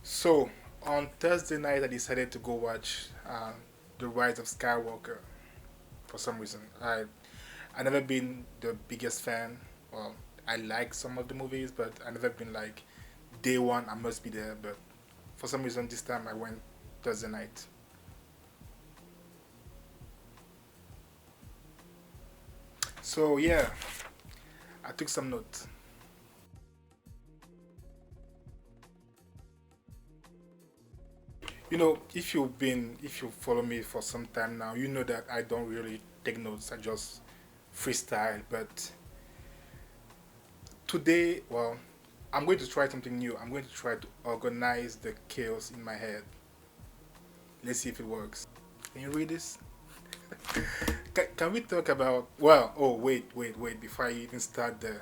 So on Thursday night, I decided to go watch The Rise of Skywalker. For some reason, I never been the biggest fan. Well, I like some of the movies, but I never been like day one. I must be there. But for some reason, this time I went Thursday night. So yeah, I took some notes. If you follow me for some time now, you know that I don't really take notes. I just freestyle. But today, well, I'm going to try something new. I'm going to try to organize the chaos in my head. Let's see if it works. Can you read this? Can we talk about? Well, oh wait! Before I even start this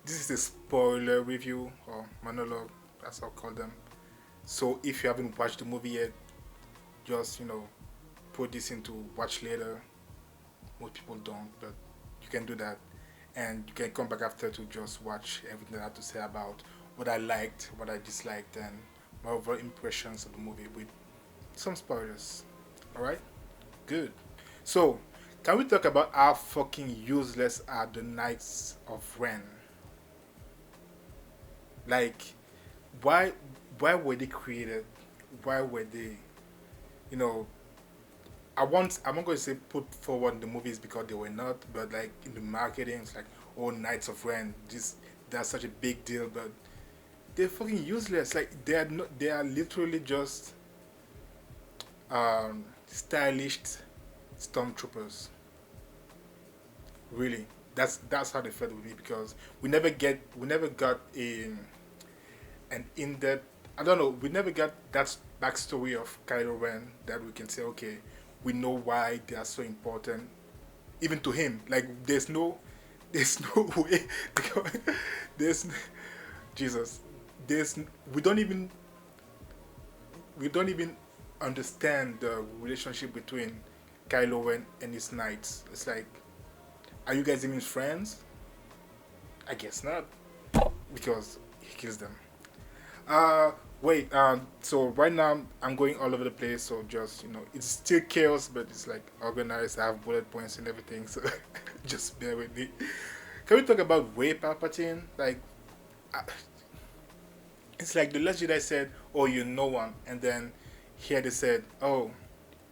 is a spoiler review or monologue. That's how I call them. So if you haven't watched the movie yet, just put this into watch later. Most people don't, but you can do that, and you can come back after to just watch everything I have to say about what I liked, what I disliked, and my overall impressions of the movie with some spoilers. All right, good. So, can we talk about how fucking useless are the Knights of Ren? Like, why why were they created? Why were they? You know, I'm not going to say put forward in the movies because they were not, but like in the marketing, it's like, oh, Knights of Ren, that's such a big deal, but they're fucking useless. Like they are literally just stylish stormtroopers. Really, that's how they felt with me because we never got an in depth. I don't know. We never got that backstory of Kylo Ren that we can say, okay, we know why they are so important, even to him. Like there's no way. there's Jesus. There's we don't even we don't even understand the relationship between Kylo Ren and his knights. It's like, are you guys even friends? I guess not, because he kills them. Wait. So right now I'm going all over the place. So just it's still chaos, but it's like organized. I have bullet points and everything. So just bear with me. Can we talk about Ray Palpatine? Like, uh, it's like the last Jedi said, "Oh, you're no one," and then here they said, "Oh,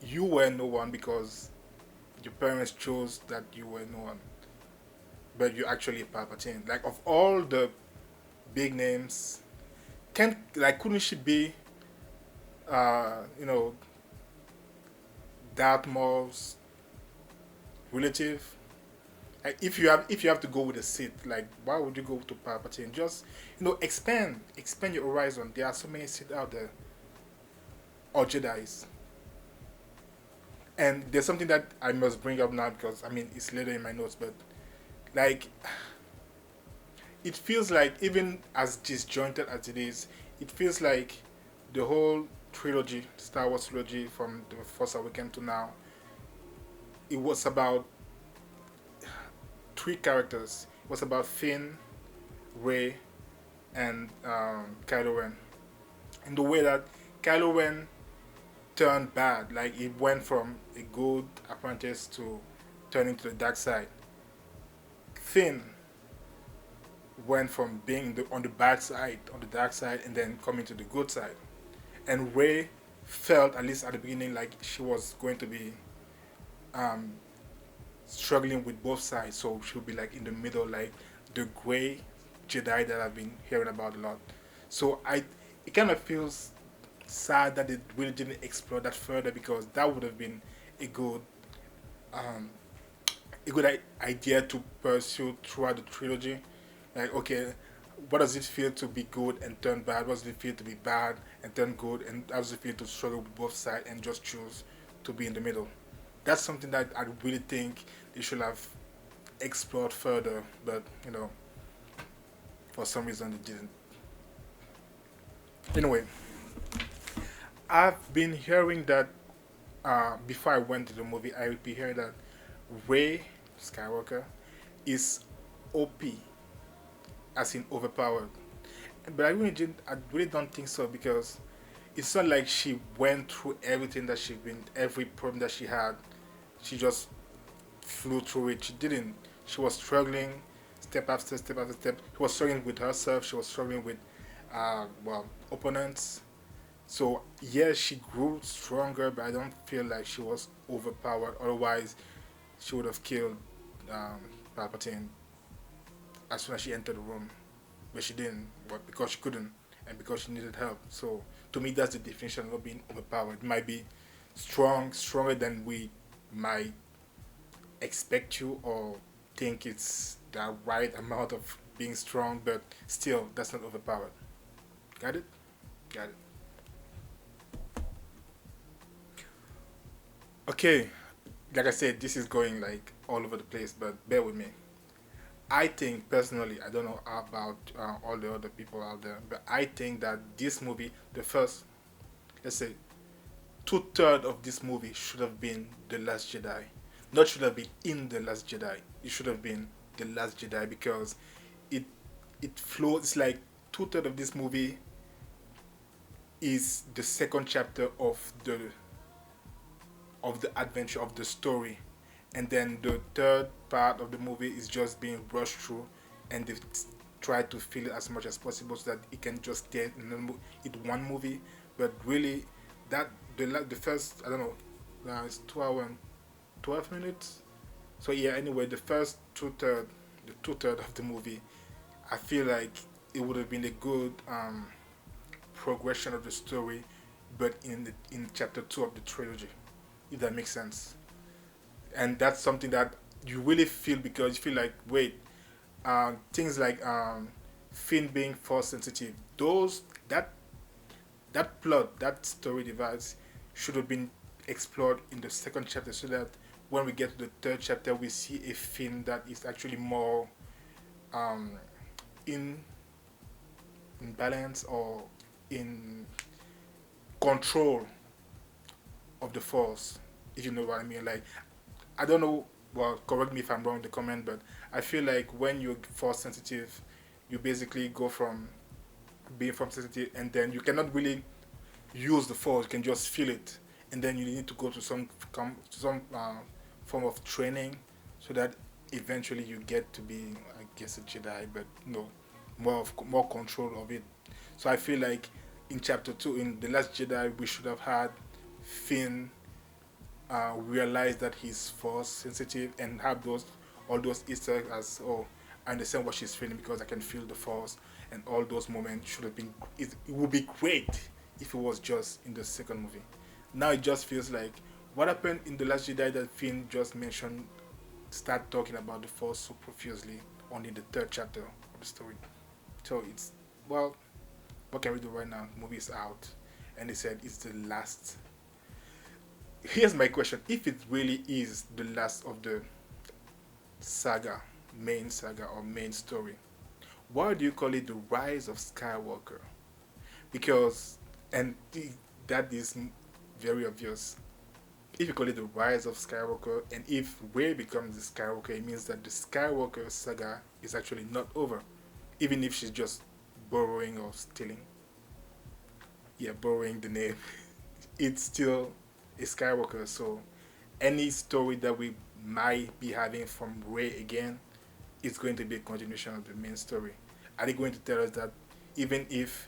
you were no one because your parents chose that you were no one, but you're actually a Palpatine." Like of all the big names, couldn't she be you know Darth Maul's relative? Like if you have to go with a Sith, like why would you go to Palpatine? Just expand your horizon. There are so many Sith out there or Jedi's. And there's something that I must bring up now because I mean it's later in my notes, but like it feels like even as disjointed as it is, it feels like the whole trilogy, Star Wars trilogy from the Force Awakens to now, it was about three characters. It was about Finn, Ray, and Kylo Ren. And the way that Kylo Ren turned bad, like it went from a good apprentice to turning to the dark side. Finn went from being on the bad side, on the dark side, and then coming to the good side. And Ray felt, at least at the beginning, like she was going to be um, struggling with both sides, so she'll be like in the middle, like the gray Jedi that I've been hearing about a lot. So it kind of feels sad that it really didn't explore that further because that would have been a good, um, idea to pursue throughout the trilogy. Like, okay, what does it feel to be good and turn bad? What does it feel to be bad and turn good? And how does it feel to struggle with both sides and just choose to be in the middle? That's something that I really think they should have explored further, but for some reason they didn't. Anyway, I've been hearing that before I went to the movie, I would be hearing that Ray Skywalker is OP, as in overpowered. But I really don't think so because it's not like she went through everything that she been, every problem that she had. She just flew through it. She didn't. She was struggling, step after step after step. She was struggling with herself. She was struggling with, well, opponents. So yes, she grew stronger, but I don't feel like she was overpowered. Otherwise, she would have killed um, Palpatine as soon as she entered the room. But she didn't, but because she couldn't and because she needed help. So to me, that's the definition of not being overpowered. It might be strong, stronger than we might expect you or think it's the right amount of being strong, but still, that's not overpowered. Got it? Got it. Okay, like I said, this is going like all over the place, but bear with me. I think personally, I don't know about all the other people out there, but I think that this movie, the first, let's say, two-thirds of this movie should have been The Last Jedi. Not should have been in The Last Jedi. It should have been The Last Jedi because it it flows. It's like two-thirds of this movie is the second chapter of the adventure of the story, and then the third part of the movie is just being rushed through, and they've tried to fill it as much as possible so that it can just stay in one movie. But really, that the first, I don't know, it's 2 hours and 12 minutes. So yeah, anyway, the first the two-third of the movie, I feel like it would have been a good progression of the story, but in chapter two of the trilogy, if that makes sense. And that's something that you really feel because you feel like, wait, things like Finn being force sensitive, those that plot, that story device should have been explored in the second chapter, so that when we get to the third chapter, we see a Finn that is actually more um, in in balance or in control of the force, if you know what I mean. Like, I don't know. Well, correct me if I'm wrong in the comment, but I feel like when you're force sensitive, you basically go from being force sensitive, and then you cannot really use the force. You can just feel it, and then you need to go to some form of training, so that eventually you get to be, I guess, a Jedi, but no, more control of it. So I feel like in chapter two, in the Last Jedi, we should have had Finn realize that he's force sensitive and have those all those Easter eggs as, oh, I understand what she's feeling because I can feel the force, and all those moments should have been. It would be great if it was just in the second movie. Now it just feels like what happened in the Last Jedi that Finn just mentioned. Start talking about the force so profusely only in the third chapter of the story. So it's, well, what can we do right now? The movie is out, and they said it's the last. Here's my question: if it really is the last of the saga, main saga or main story, why do you call it the Rise of Skywalker? Because, and that is very obvious. If you call it the Rise of Skywalker, and if Rey becomes the Skywalker, it means that the Skywalker saga is actually not over, even if she's just borrowing or stealing. Yeah, borrowing the name. It's still a Skywalker. So any story that we might be having from Rey again is going to be a continuation of the main story. Are they going to tell us that even if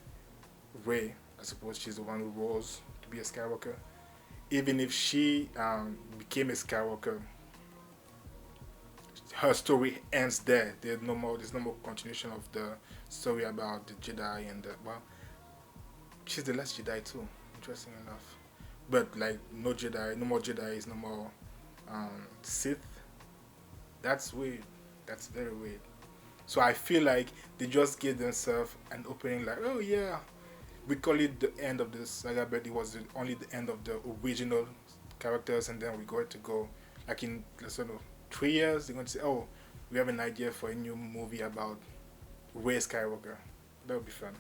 Rey, I suppose she's the one who rose to be a Skywalker, even if she became a Skywalker, her story ends there. There's no more. There's no more continuation of the story about the Jedi and the, well, she's the last Jedi too. Interesting enough, but like no Jedi, no more Jedi's, no more Sith. That's weird. That's very weird. So I feel like they just gave themselves an opening, like, oh yeah, we call it the end of the saga, but it was only the end of the original characters, and then we got to go like in, let's say, 3 years. They're going to say, oh, we have an idea for a new movie about Rey Skywalker. That would be fun.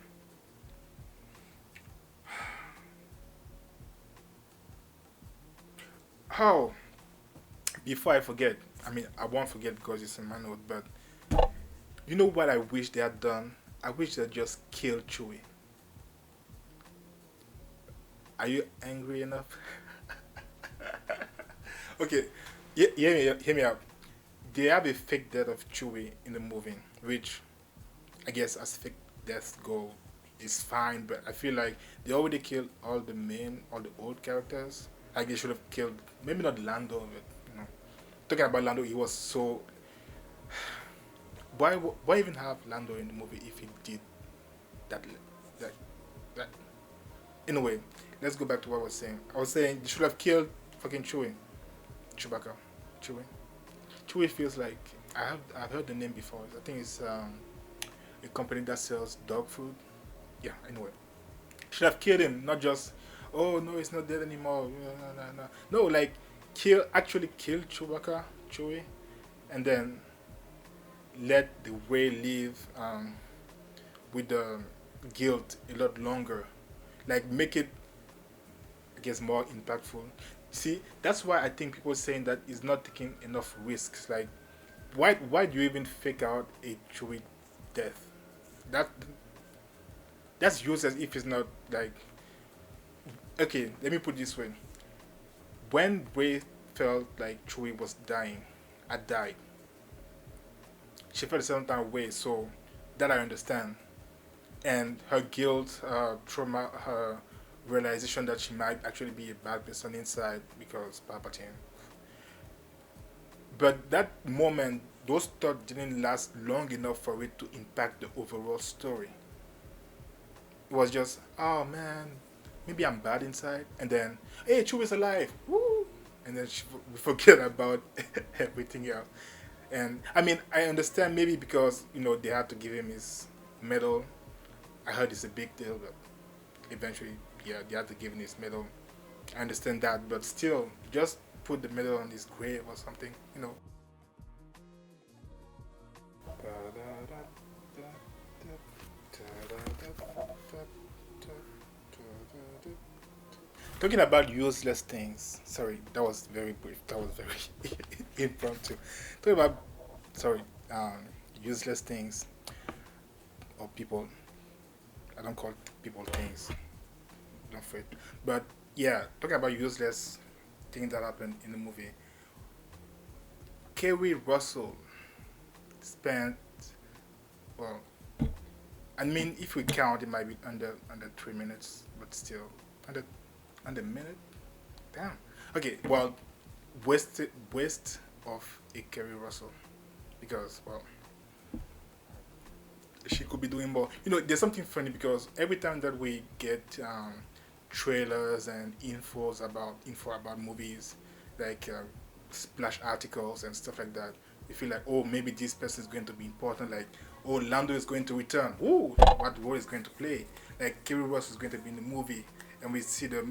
How? Before I forget, I mean, I won't forget because it's in my note, but you know what I wish they had done? I wish they just killed Chewie. Are you angry enough? Okay, hear me out. They have a fake death of Chewie in the movie, which I guess as fake deaths go is fine, but I feel like they already killed all the old characters. Like they should have killed, maybe not Lando, but talking about Lando, he was so. Why even have Lando in the movie if he did that? That, that. Anyway, let's go back to what I was saying. I was saying they should have killed fucking Chewbacca, Chewie. Chewie feels like I've heard the name before. I think it's a company that sells dog food. Yeah, anyway. Should have killed him, not just, oh no, it's not dead anymore. No, no, no. No, like, actually kill Chewie, and then let the way live with the guilt a lot longer. Like, make it, I guess, more impactful. See, that's why I think people saying that is not taking enough risks. Like, why do you even fake out a Chewie death? That that's useless if it's not like, okay. Let me put it this way: when Ray felt like Chewie was dying, I died. She felt a certain kind of way, so that I understand. And her guilt, trauma, her realization that she might actually be a bad person inside because Palpatine. But that moment, those thoughts didn't last long enough for it to impact the overall story. It was just, oh man, maybe I'm bad inside, and then, hey, Chewie's alive, woo! And then we forget about everything else. And I mean, I understand maybe because they had to give him his medal. I heard it's a big deal, but eventually, yeah, they had to give him his medal. I understand that, but still, just put the medal on his grave or something. Talking about useless things. Sorry, that was very brief. That was very impromptu. Talking about, sorry, useless things or people. I don't call people things. Don't fret. But yeah, talking about useless things that happened in the movie. Kerry Russell spent, well, I mean, if we count, it might be under 3 minutes, but still under a minute. Damn. Okay. Well, waste of a Kerry Russell because, well, she could be doing more. There's something funny because every time that we get trailers and info about movies, like splash articles and stuff like that, we feel like, oh, maybe this person is going to be important. Like, oh, Lando is going to return. Ooh, what role is going to play? Like, Kerry Ross is going to be in the movie, and we see the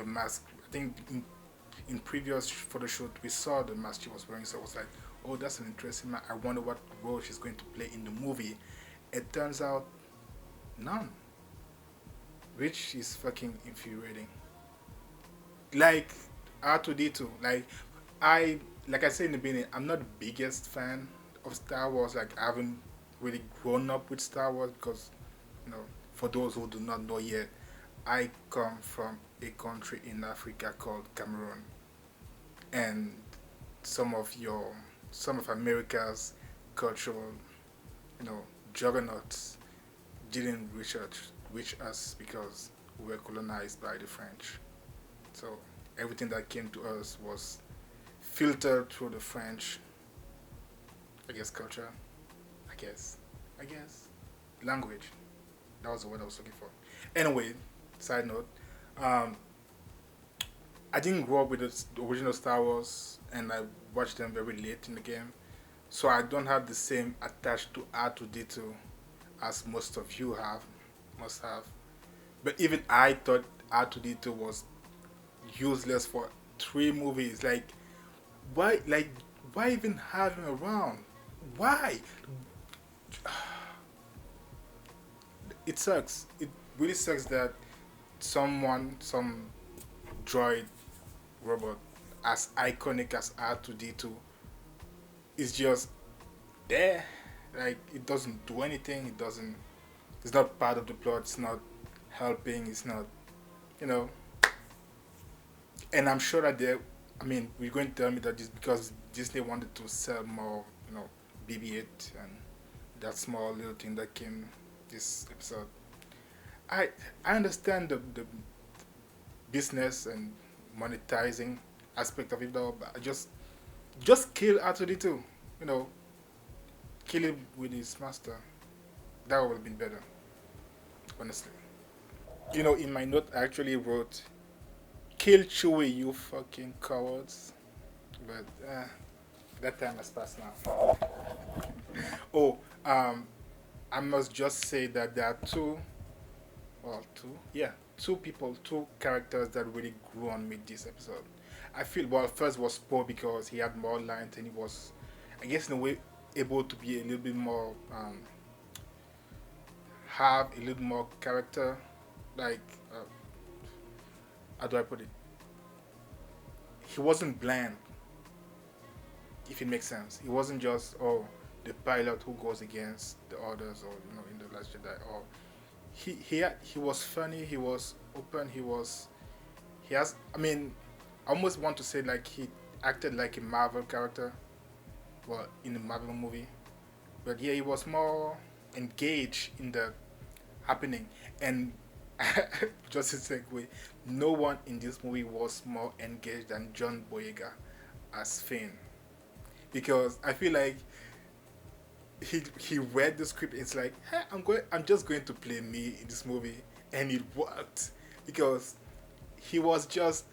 mask. I think in previous photo shoot we saw the mask she was wearing, so I was like, oh, that's an interesting mask. I wonder what role she's going to play in the movie. It turns out none, which is fucking infuriating. Like R2D2, like I said in the beginning, I'm not the biggest fan of Star Wars. Like I haven't really grown up with Star Wars because, for those who do not know yet, I come from a country in Africa called Cameroon, and some of America's cultural, you know, juggernauts didn't reach us because we were colonized by the French. So everything that came to us was filtered through the French, I guess, culture, I guess, language. That was the word I was looking for. Anyway, side note, um, I didn't grow up with the original Star Wars, and I watched them very late in the game, so I don't have the same attached to R2D2 as most of you must have. But even I thought R2D2 was useless for 3 movies. Why even have him around? Why? It sucks. It really sucks that some droid robot as iconic as R2D2 is just there Like it doesn't do anything. It doesn't. It's not part of the plot. It's not helping. It's not. You know. And I'm sure that they. I mean, we're going to tell me that just because Disney wanted to sell more, BB-8 and that small little thing that came this episode. I I understand the business and monetizing aspect of it though, but I just kill R2D2. You know, kill him with his master. That would have been better, honestly. In my note, I actually wrote, "Kill Chewie, you fucking cowards." But that time has passed now. Oh, I must just say that there are two people, two characters that really grew on me this episode. I feel, well, first was Poe because he had more lines and he was, I guess, in a way, able to be a little bit more, have a little more character. Like, how do I put it? He wasn't bland, if it makes sense. He wasn't just, the pilot who goes against the orders, or in the Last Jedi. Or he was funny. He was open. He has. I mean, I almost want to say like he acted like a Marvel character, well, in a Marvel movie. But yeah, he was more engaged in the happening. And just a segue, no one in this movie was more engaged than John Boyega as Finn, because I feel like he read the script. It's like, hey, I'm just going to play me in this movie, and it worked because he was just.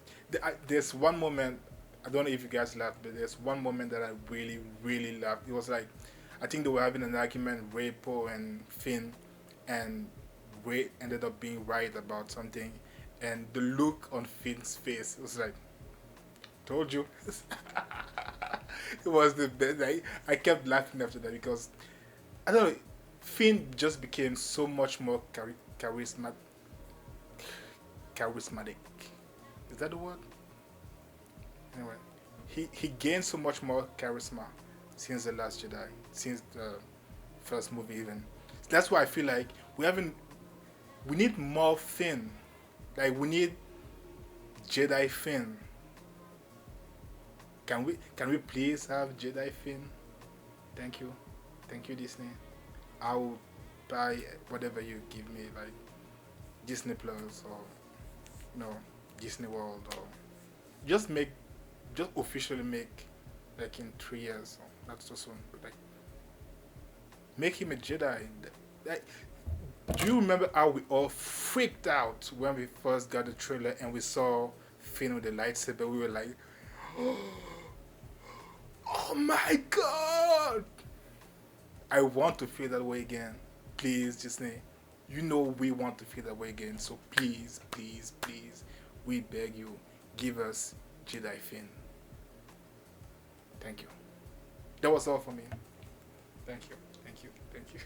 There's one moment, I don't know if you guys laughed, but there's one moment that I really really laughed. It was like, I think they were having an argument, Ray, Poe, and Finn, and Ray ended up being right about something, and the look on Finn's face was like, told you. It was the best. I kept laughing after that because I don't know. Finn just became so much more charismatic. Is that the word? Anyway, he gained so much more charisma since the Last Jedi, since the first movie even. That's why I feel like we need more Finn. Like we need Jedi Finn. Can we please have Jedi Finn? Thank you Disney. I'll buy whatever you give me, like Disney Plus or Disney World, or just make just officially make, like in 3 years. Not so soon, but like make him a Jedi. Like, do you remember how we all freaked out when we first got the trailer and we saw Finn with the lightsaber? We were like, oh my god! I want to feel that way again. Please, Disney. We want to feel that way again. So please, please, please, we beg you, give us Jedi Finn. Thank you. That was all for me. Thank you. Thank you. Thank you.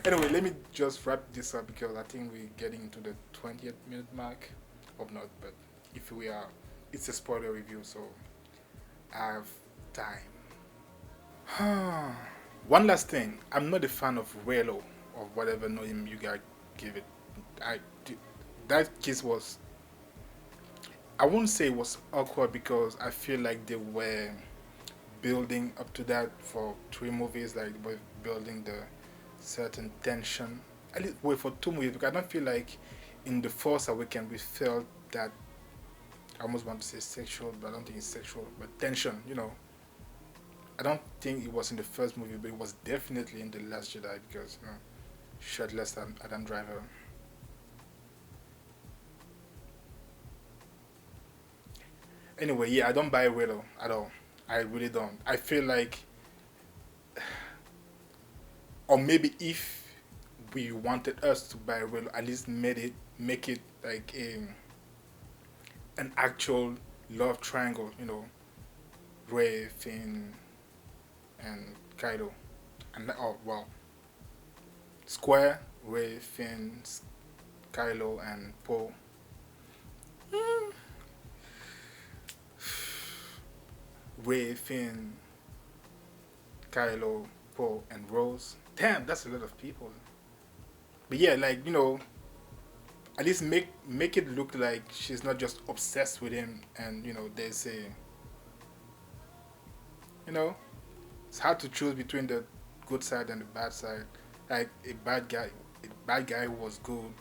Anyway, let me just wrap this up because I think we're getting into the 20th minute mark. Hope not, but if we are, it's a spoiler review, so I have time. One last thing. I'm not a fan of Relo or whatever name you guys give it. That kiss was. I won't say it was awkward because I feel like they were building up to that for 3 movies. Like they were building the certain tension. At least wait for 2 movies because I don't feel like in the Force Awakens we felt that. I almost want to say sexual, but I don't think it's sexual. But tension, I don't think it was in the first movie, but it was definitely in the Last Jedi because shirtless Adam Driver. Anyway, yeah, I don't buy Willow at all. I really don't. I feel like, or maybe if we wanted us to buy Willow, at least make it like an actual love triangle. Rey, Finn, and Kylo, and square Rey, Finn, Kylo, and Poe. Rey, Finn, Kylo, Poe and Rose. Damn, that's a lot of people. But yeah, like at least make it look like she's not just obsessed with him, and there's a you know it's hard to choose between the good side and the bad side. Like a bad guy who was good,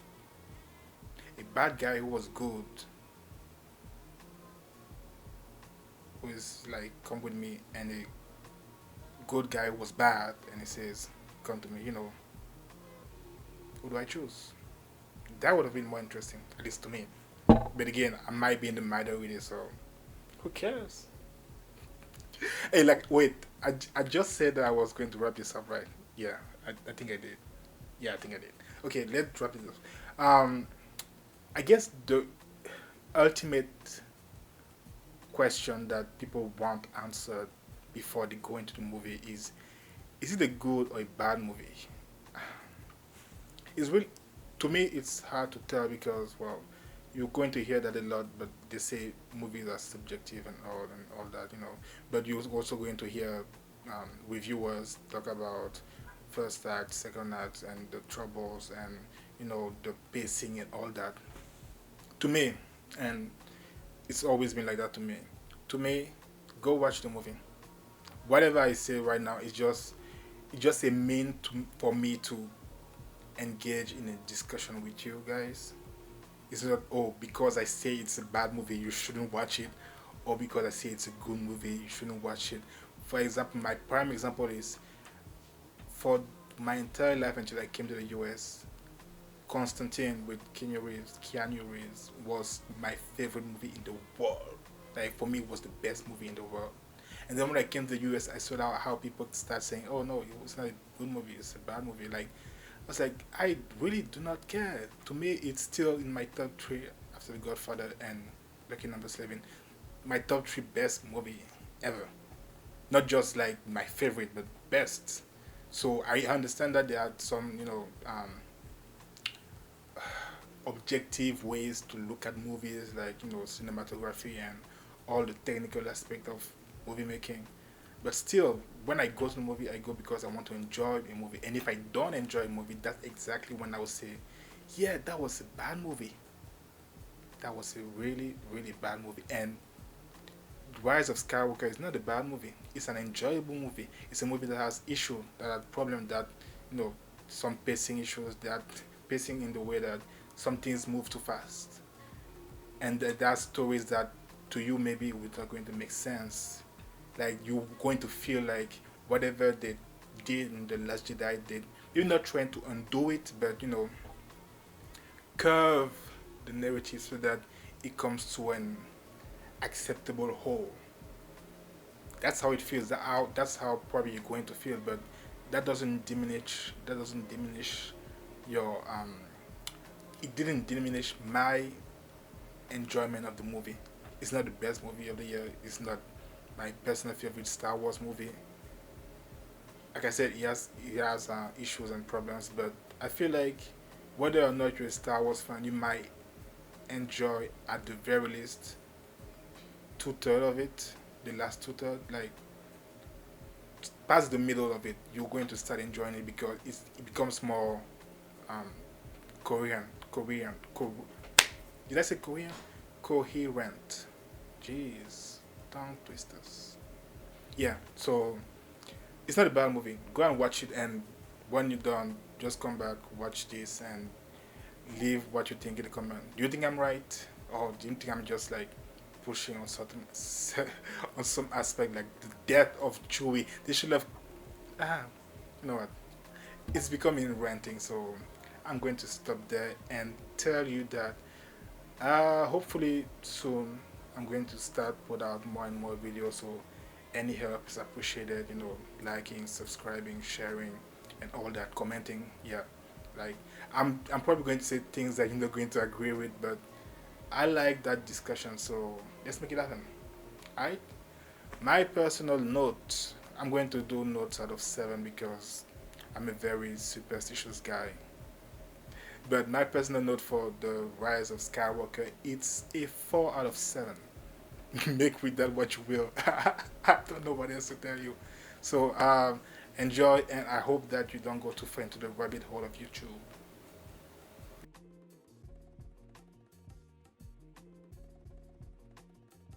a bad guy who was good, who is like, come with me, and a good guy who was bad, and he says, come to me. Who do I choose? That would have been more interesting, at least to me. But again, I might be in the minority, so who cares? Hey, like, wait, I just said that I was going to wrap this up, right? Yeah, I think I did. Yeah, I think I did. Okay, let's wrap this up. I guess the ultimate question that people want answered before they go into the movie is it a good or a bad movie? It's really, to me, it's hard to tell because, well, you're going to hear that a lot, but they say movies are subjective and all that, But you're also going to hear reviewers talk about first act, second act, and the troubles and the pacing and all that. To me, and it's always been like that to me. To me, go watch the movie. Whatever I say right now is just a mean for me to engage in a discussion with you guys. It's not, oh, because I say it's a bad movie you shouldn't watch it, or because I say it's a good movie you shouldn't watch it. For example, my prime example is, for my entire life until I came to the US, Constantine with Keanu Reeves was my favorite movie in the world. Like, for me, it was the best movie in the world. And then when I came to the US, I saw how people start saying, "Oh no, it's not a good movie; it's a bad movie." Like, I was like, I really do not care. To me, it's still in my top three after The Godfather and Lucky Number 7. My top three best movie ever. Not just like my favorite, but best. So I understand that there are some, objective ways to look at movies, like cinematography and all the technical aspect of movie making. But still, when I go to the movie, I go because I want to enjoy a movie. And if I don't enjoy a movie, that's exactly when I will say, yeah, that was a bad movie. That was a really, really bad movie. And Rise of Skywalker is not a bad movie. It's an enjoyable movie. It's a movie that has issues, that has problems, that some pacing issues, that pacing in the way that some things move too fast, and there are stories that to you maybe it's not going to make sense. Like, you're going to feel like whatever they did in the Last Jedi did. You're not trying to undo it, but curve the narrative so that it comes to an acceptable whole. That's how it feels. That's how probably you're going to feel. But that doesn't diminish your It didn't diminish my enjoyment of the movie. It's not the best movie of the year. It's not my personal favorite Star Wars movie. Like I said, it has issues and problems, but I feel like whether or not you're a Star Wars fan, you might enjoy at the very least 2/3 of it. The last 2/3, like past the middle of it, you're going to start enjoying it because it becomes more um, Korean, Korean, co- did I say Korean? Coherent. Jeez, tongue twisters. Yeah, so it's not a bad movie. Go and watch it, and when you're done, just come back, watch this, and leave what you think in the comment. Do you think I'm right, or do you think I'm just like pushing on certain on some aspect, like the death of Chewie? They should have. Ah, you know what? It's becoming ranting, so I'm going to stop there and tell you that hopefully soon I'm going to start put out more and more videos. So any help is appreciated. Liking, subscribing, sharing, and all that. Commenting, yeah. Like, I'm probably going to say things that you're not going to agree with, but I like that discussion. So let's make it happen. Alright. My personal note. I'm going to do notes out of 7 because I'm a very superstitious guy. But my personal note for the Rise of Skywalker, it's a 4 out of 7. Make with that what you will. I don't know what else to tell you. So Enjoy, and I hope that you don't go too far into the rabbit hole of YouTube.